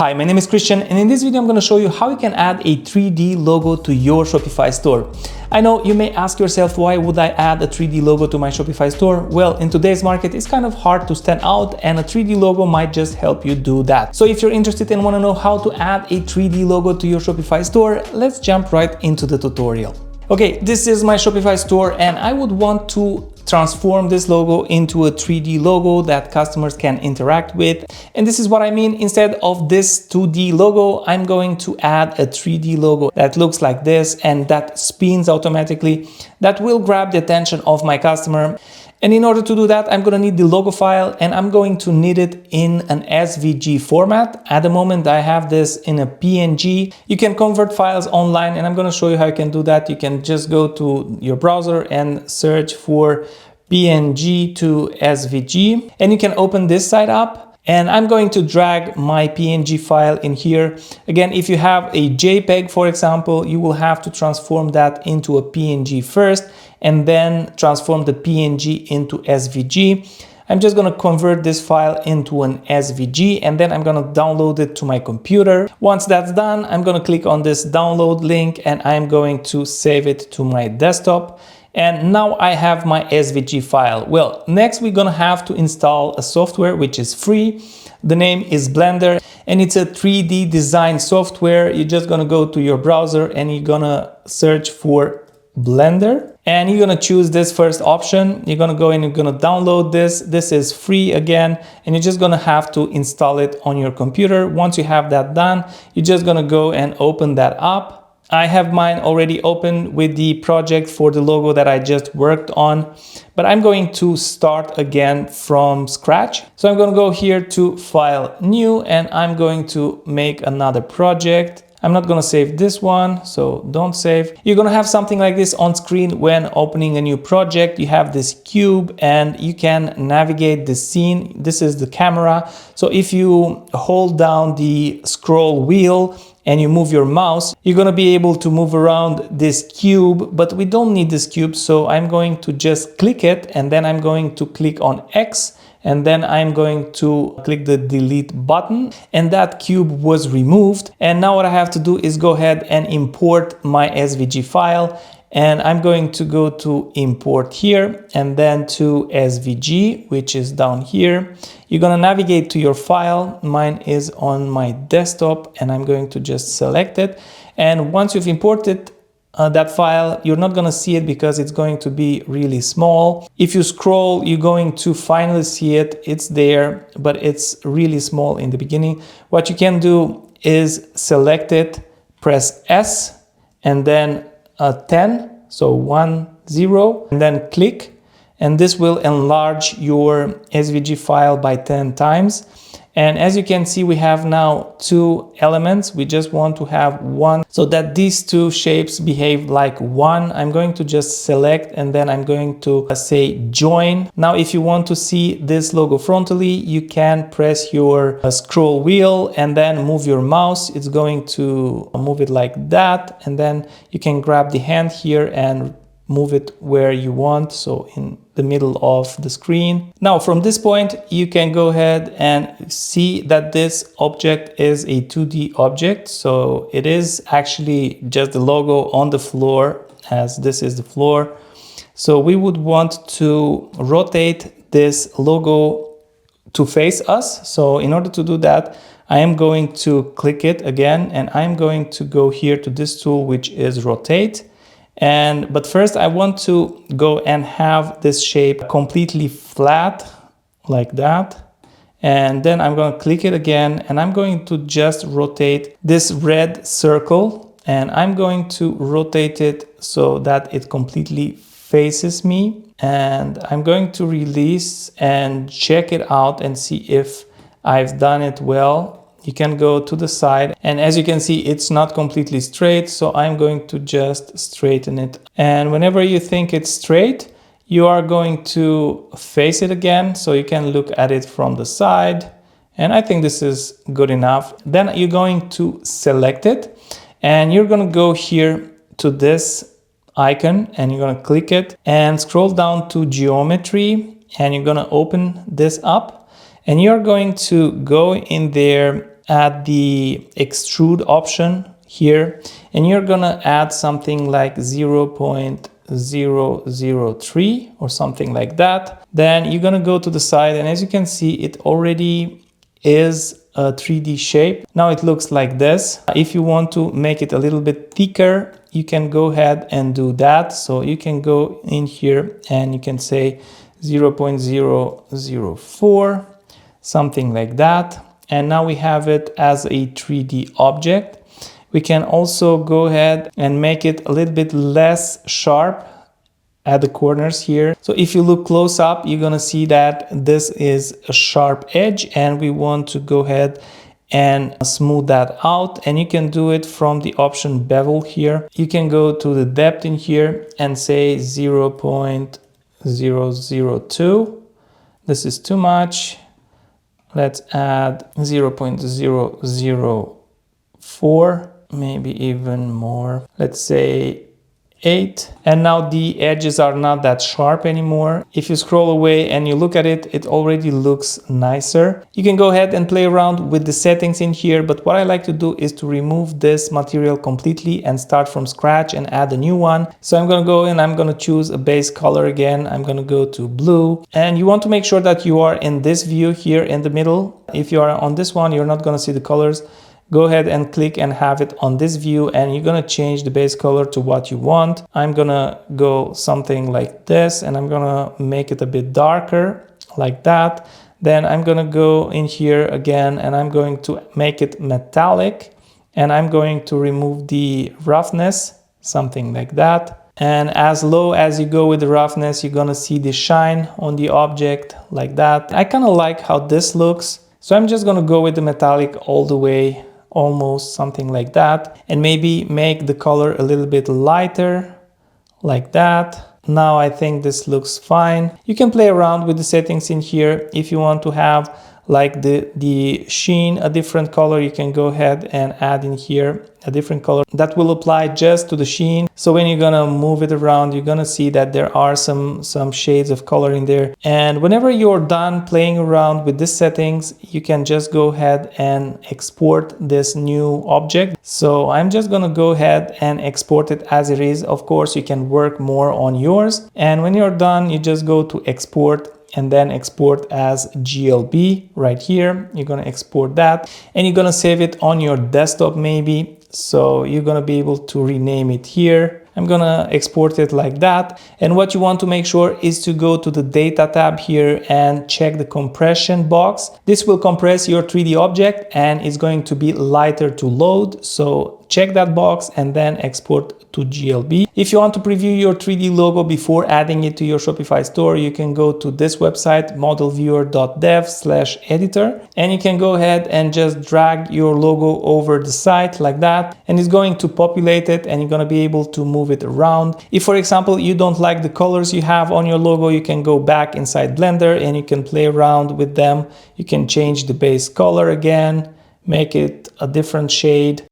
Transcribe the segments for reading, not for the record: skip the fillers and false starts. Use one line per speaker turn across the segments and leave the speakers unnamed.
Hi, my name is Christian, and in this video I'm going to show you how you can add a 3D logo to your Shopify store. I know you may ask yourself, why would I add a 3D logo to my Shopify store? Well, in today's market, it's kind of hard to stand out, and a 3D logo might just help you do that. So if you're interested and want to know how to add a 3D logo to your Shopify store, let's jump right into the tutorial. Okay, this is my Shopify store, and I would want to transform this logo into a 3D logo that customers can interact with. And this is what I mean. Instead of this 2D logo, I'm going to add a 3D logo that looks like this and that spins automatically. That will grab the attention of my customer. And in order to do that, I'm going to need the logo file, and I'm going to need it in an SVG format. At the moment, I have this in a PNG. You can convert files online, and I'm going to show you how you can do that. You can just go to your browser and search for PNG to SVG, and you can open this site up. And I'm going to drag my PNG file in here. Again, if you have a JPEG, for example, you will have to transform that into a PNG first and then transform the PNG into SVG. I'm just going to convert this file into an SVG, and then I'm going to download it to my computer. Once that's done, I'm going to click on this download link and I'm going to save it to my desktop. And now I have my SVG file. Well, next we're gonna have to install a software which is free. The name is Blender, and it's a 3D design software. You're just gonna go to your browser and you're gonna search for Blender, and you're gonna choose this first option. You're gonna go and you're gonna download this. This is free again, and you're just gonna have to install it on your computer. Once you have that done, you're just gonna go and open that up. I have mine already open with the project for the logo that I just worked on, but I'm going to start again from scratch. So I'm going to go here to File, New, and I'm going to make another project. I'm not going to save this one, so don't save. You're going to have something like this on screen when opening a new project. You have this cube and you can navigate the scene. This is the camera. So if you hold down the scroll wheel and you move your mouse, you're going to be able to move around this cube, but we don't need this cube. So I'm going to just click it, and then I'm going to click on X, and then I'm going to click the delete button, and that cube was removed. And now what I have to do is go ahead and import my SVG file. And I'm going to go to import here and then to SVG, which is down here. You're going to navigate to your file. Mine is on my desktop, and I'm going to just select it. And once you've imported that file, you're not going to see it because it's going to be really small. If you scroll, you're going to finally see it. It's there, but it's really small in the beginning. What you can do is select it, press S, and then 10, so 1, 0, and then click, and this will enlarge your SVG file by 10 times. And as you can see, we have now two elements. We just want to have one so that these two shapes behave like one. I'm going to just select, and then I'm going to say join. Now, if you want to see this logo frontally, you can press your scroll wheel and then move your mouse. It's going to move it like that. And then you can grab the hand here and move it where you want, so in the middle of the screen. Now from this point, you can go ahead and see that this object is a 2D object. So it is actually just the logo on the floor, as this is the floor. So we would want to rotate this logo to face us. So in order to do that, I am going to click it again, and I'm going to go here to this tool, which is rotate. But first I want to go and have this shape completely flat like that. And then I'm going to click it again, and I'm going to just rotate this red circle, and I'm going to rotate it so that it completely faces me. And I'm going to release and check it out and see if I've done it well. You can go to the side, and as you can see, it's not completely straight. So I'm going to just straighten it. And whenever you think it's straight, you are going to face it again. So you can look at it from the side. And I think this is good enough. Then you're going to select it, and you're going to go here to this icon, and you're going to click it and scroll down to geometry, and you're going to open this up. And you're going to go in there add the extrude option here, and you're gonna add something like 0.003 or something like that. Then you're gonna go to the side, and as you can see, it already is a 3D shape. Now it looks like this. If you want to make it a little bit thicker, you can go ahead and do that. So you can go in here and you can say 0.004, something like that. And now we have it as a 3D object. We can also go ahead and make it a little bit less sharp at the corners here. So if you look close up, you're gonna see that this is a sharp edge, and we want to go ahead and smooth that out. And you can do it from the option bevel here. You can go to the depth in here and say 0.002. This is too much. Let's add 0.004, maybe even more. Let's say 8. And now the edges are not that sharp anymore. If you scroll away and you look at it, it already looks nicer. You can go ahead and play around with the settings in here, but what I like to do is to remove this material completely and start from scratch and add a new one. So I'm gonna go and I'm gonna choose a base color again. I'm gonna go to blue, and you want to make sure that you are in this view here in the middle. If you are on this one, you're not gonna see the colors. Go ahead and click and have it on this view, and you're gonna change the base color to what you want. I'm gonna go something like this, and I'm gonna make it a bit darker like that. Then I'm gonna go in here again, and I'm going to make it metallic, and I'm going to remove the roughness, something like that. And as low as you go with the roughness, you're gonna see the shine on the object like that. I kind of like how this looks, so I'm just gonna go with the metallic all the way, almost something like that, and maybe make the color a little bit lighter like that. Now I think this looks fine. You can play around with the settings in here. If you want to have like the sheen a different color, you can go ahead and add in here a different color that will apply just to the sheen. So when you're gonna move it around, you're gonna see that there are some shades of color in there. And whenever you're done playing around with these settings, you can just go ahead and export this new object. So I'm just gonna go ahead and export it as it is. Of course, you can work more on yours. And when you're done, you just go to export and then export as GLB right here. You're gonna export that, and you're gonna save it on your desktop maybe. So you're gonna be able to rename it here. I'm gonna export it like that. And what you want to make sure is to go to the data tab here and check the compression box. This will compress your 3D object and it's going to be lighter to load. So check that box and then export to GLB. If you want to preview your 3D logo before adding it to your Shopify store, you can go to this website, modelviewer.dev/editor, and you can go ahead and just drag your logo over the site like that, and it's going to populate it, and you're going to be able to move it around. If, for example, you don't like the colors you have on your logo, you can go back inside Blender and you can play around with them. You can change the base color again, make it a different shade.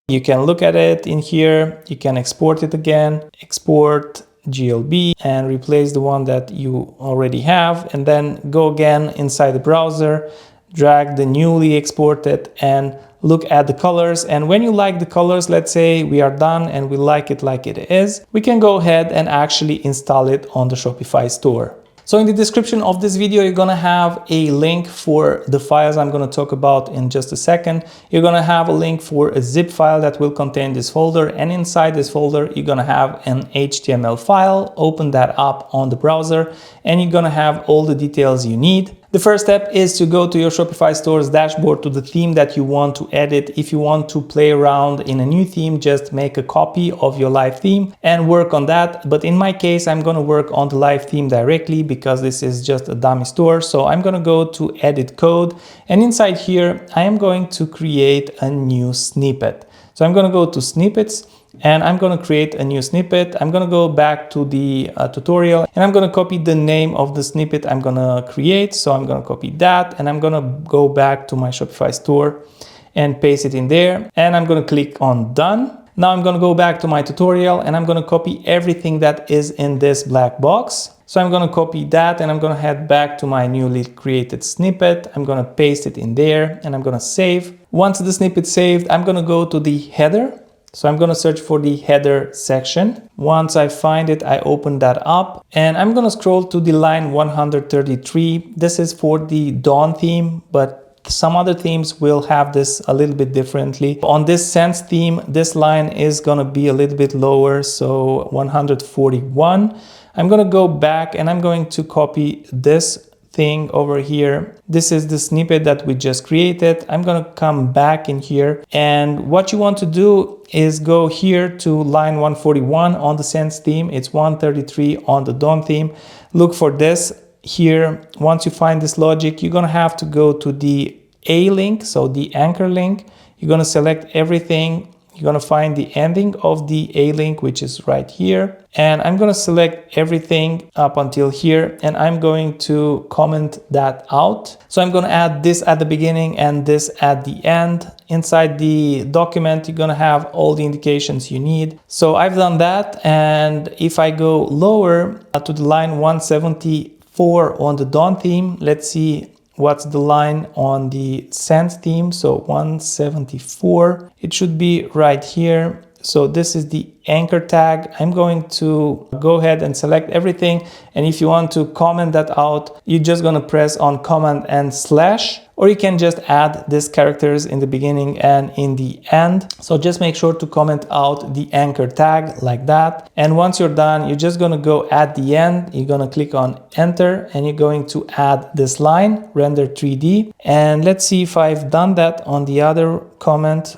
You can look at it in here, you can export it again, export GLB and replace the one that you already have, and then go again inside the browser, drag the newly exported and look at the colors. And when you like the colors, let's say we are done and we like it is, we can go ahead and actually install it on the Shopify store. So in the description of this video, you're gonna have a link for the files I'm gonna talk about in just a second. You're gonna have a link for a zip file that will contain this folder, and inside this folder, you're gonna have an HTML file. Open that up on the browser, and you're gonna have all the details you need. The first step is to go to your Shopify store's dashboard to the theme that you want to edit. If you want to play around in a new theme, just make a copy of your live theme and work on that. But in my case, I'm going to work on the live theme directly because this is just a dummy store. So I'm going to go to edit code, and inside here, I am going to create a new snippet. So I'm going to go to snippets, and I'm going to create a new snippet. I'm going to go back to the tutorial, and I'm going to copy the name of the snippet I'm going to create. So I'm going to copy that, and I'm going to go back to my Shopify store and paste it in there, and I'm going to click on done. Now I'm going to go back to my tutorial and I'm going to copy everything that is in this black box. So I'm going to copy that and I'm going to head back to my newly created snippet. I'm going to paste it in there and I'm going to save. Once the snippet's saved, I'm going to go to the header. So I'm going to search for the header section. Once I find it, I open that up and I'm going to scroll to the line 133. This is for the Dawn theme, but some other themes will have this a little bit differently. On this Sense theme, this line is going to be a little bit lower, so 141. I'm going to go back and I'm going to copy this thing over here. This is the snippet that we just created. I'm going to come back in here, and what you want to do is go here to line 141 on the Sense theme. It's 133 on the Dawn theme. Look for this here. Once you find this logic, you're going to have to go to the A link, so the anchor link. You're going to select everything. You're going to find the ending of the A link, which is right here. And I'm going to select everything up until here, and I'm going to comment that out. So I'm going to add this at the beginning and this at the end. Inside the document, you're going to have all the indications you need. So I've done that. And if I go lower to the line 174 on the Dawn theme, let's see what's the line on the Sense theme. So 174, it should be right here. So this is the anchor tag. I'm going to go ahead and select everything. And if you want to comment that out, you're just going to press on Command and slash, or you can just add these characters in the beginning and in the end. So just make sure to comment out the anchor tag like that. And once you're done, you're just going to go at the end. You're going to click on enter and you're going to add this line, render 3D. And let's see if I've done that on the other comment.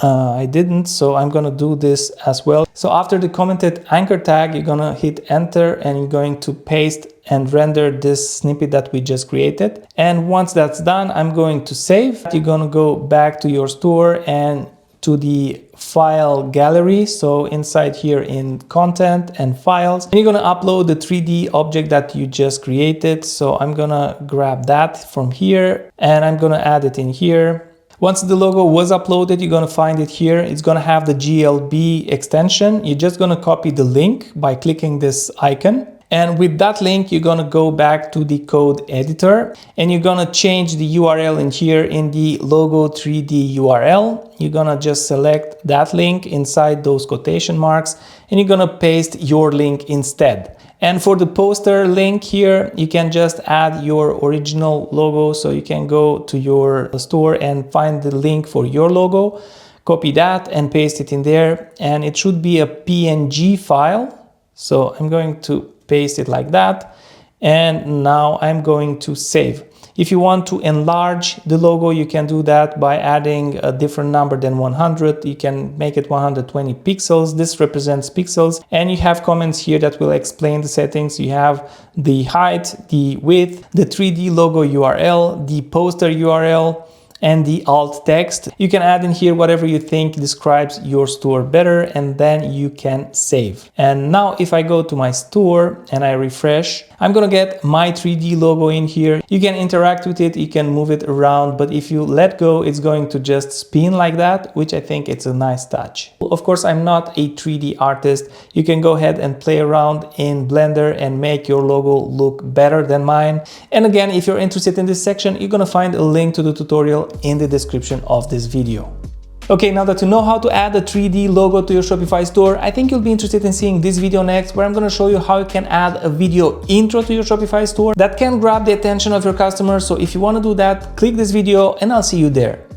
I didn't, so I'm going to do this as well. So after the commented anchor tag, you're going to hit enter and you're going to paste and render this snippet that we just created. And once that's done, I'm going to save. You're going to go back to your store and to the file gallery. So inside here in content and files, and you're going to upload the 3D object that you just created. So I'm going to grab that from here and I'm going to add it in here. Once the logo was uploaded, you're going to find it here. It's going to have the GLB extension. You're just going to copy the link by clicking this icon. And with that link, you're going to go back to the code editor and you're going to change the URL in here in the logo 3D URL. You're going to just select that link inside those quotation marks and you're going to paste your link instead. And for the poster link here, you can just add your original logo. So you can go to your store and find the link for your logo, copy that and paste it in there. And it should be a PNG file. So I'm going to paste it like that. And now I'm going to save. If you want to enlarge the logo, you can do that by adding a different number than 100. You can make it 120 pixels. This represents pixels. And you have comments here that will explain the settings. You have the height, the width, the 3D logo URL, the poster URL, and the alt text. You can add in here whatever you think describes your store better, and then you can save. And now if I go to my store and I refresh, I'm gonna get my 3D logo in here. You can interact with it, you can move it around, but if you let go, it's going to just spin like that, which I think it's a nice touch. Of course, I'm not a 3D artist. You can go ahead and play around in Blender and make your logo look better than mine. And again, if you're interested in this section, you're gonna find a link to the tutorial in the description of this video. Okay, now that you know how to add a 3D logo to your Shopify store, I think you'll be interested in seeing this video next, where I'm going to show you how you can add a video intro to your Shopify store that can grab the attention of your customers. So if you want to do that, click this video and I'll see you there.